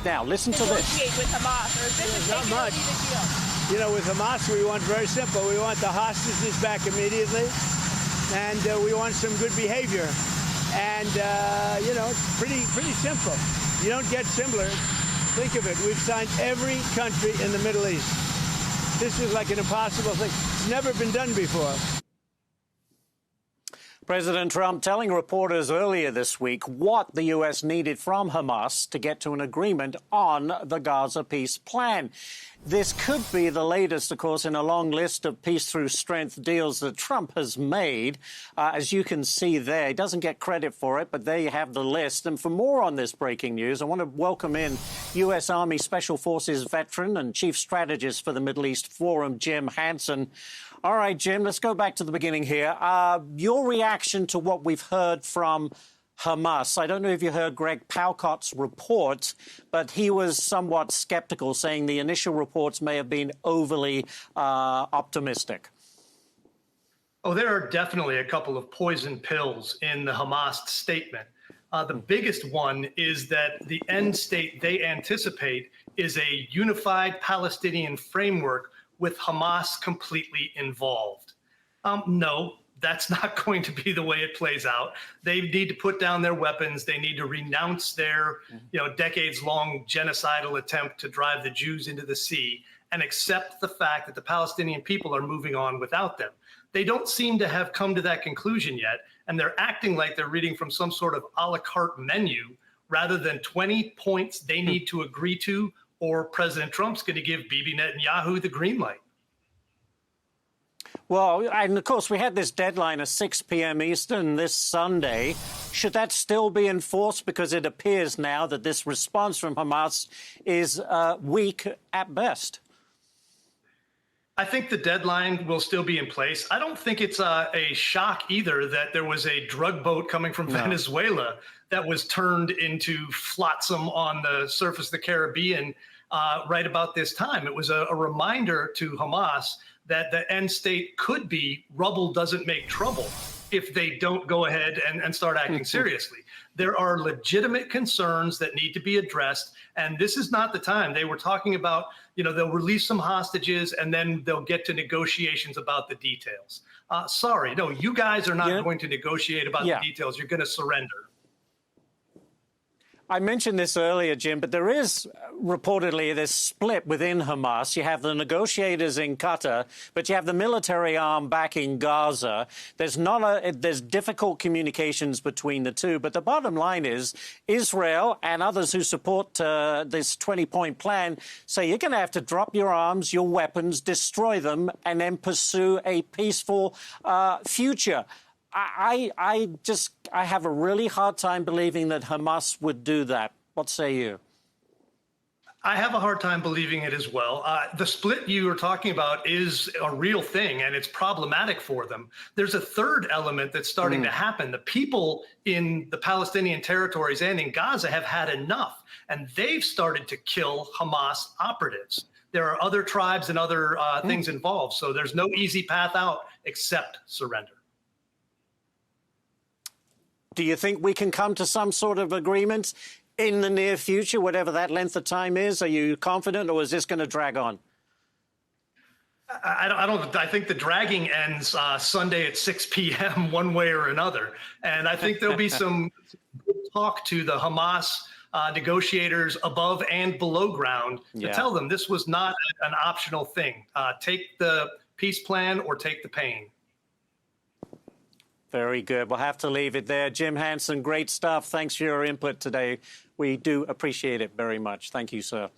Now, listen to this. Negotiate with Hamas, or is this Not much. deal? You know, with Hamas, we want very simple. We want the hostages back immediately, and we want some good behavior. And, you know, it's pretty simple. You don't get simpler. Think of it. We've signed every country in the Middle East. This is like an impossible thing. It's never been done before. President Trump telling reporters earlier this week what the U.S. needed from Hamas to get to an agreement on the Gaza peace plan. This could be the latest, of course, in a long list of peace through strength deals that Trump has made. As you can see there, he doesn't get credit for it, but there you have the list. And for more on this breaking news, I want to welcome in U.S. Army Special Forces veteran and chief strategist for the Middle East Forum, Jim Hanson. All right, Jim, let's go back to the beginning here. Your reaction to what we've heard from Hamas. I don't know if you heard Greg Palcott's report, but he was somewhat skeptical, saying the initial reports may have been overly optimistic. Oh, there are definitely a couple of poison pills in the Hamas statement. The biggest one is that the end state they anticipate is a unified Palestinian framework with Hamas completely involved. No, that's not going to be the way it plays out. They need to put down their weapons. They need to renounce their, decades-long genocidal attempt to drive the Jews into the sea and accept the fact that the Palestinian people are moving on without them. They don't seem to have come to that conclusion yet, and they're acting like they're reading from some sort of a la carte menu rather than 20 points they need to agree to, or President Trump's going to give Bibi Netanyahu the green light. Well, and of course, we had this deadline of 6 p.m. Eastern this Sunday. Should that still be enforced? Because it appears now that this response from Hamas is weak at best. I think the deadline will still be in place. I don't think it's a shock either that there was a drug boat coming from Venezuela that was turned into flotsam on the surface of the Caribbean right about this time. It was a reminder to Hamas that the end state could be rubble doesn't make trouble if they don't go ahead and start acting seriously. There are legitimate concerns that need to be addressed, and this is not the time. They were talking about, they'll release some hostages and then they'll get to negotiations about the details. Sorry, no, you guys are not going to negotiate about the details. You're going to surrender. I mentioned this earlier, Jim, but there is reportedly this split within Hamas. You have the negotiators in Qatar, but you have the military arm back in Gaza. There's difficult communications between the two. But the bottom line is Israel and others who support this 20-point plan say you're going to have to drop your arms, your weapons, destroy them, and then pursue a peaceful future. I have a really hard time believing that Hamas would do that. What say you? I have a hard time believing it as well. The split you were talking about is a real thing, and it's problematic for them. There's a third element that's starting to happen. The people in the Palestinian territories and in Gaza have had enough, and they've started to kill Hamas operatives. There are other tribes and other things involved, so there's no easy path out except surrender. Do you think we can come to some sort of agreement in the near future, whatever that length of time is? Are you confident, or is this going to drag on? I think the dragging ends Sunday at 6 p.m. one way or another. And I think there'll be some talk to the Hamas negotiators above and below ground to tell them this was not an optional thing. Take the peace plan or take the pain. Very good. We'll have to leave it there. Jim Hanson, great stuff. Thanks for your input today. We do appreciate it very much. Thank you, sir.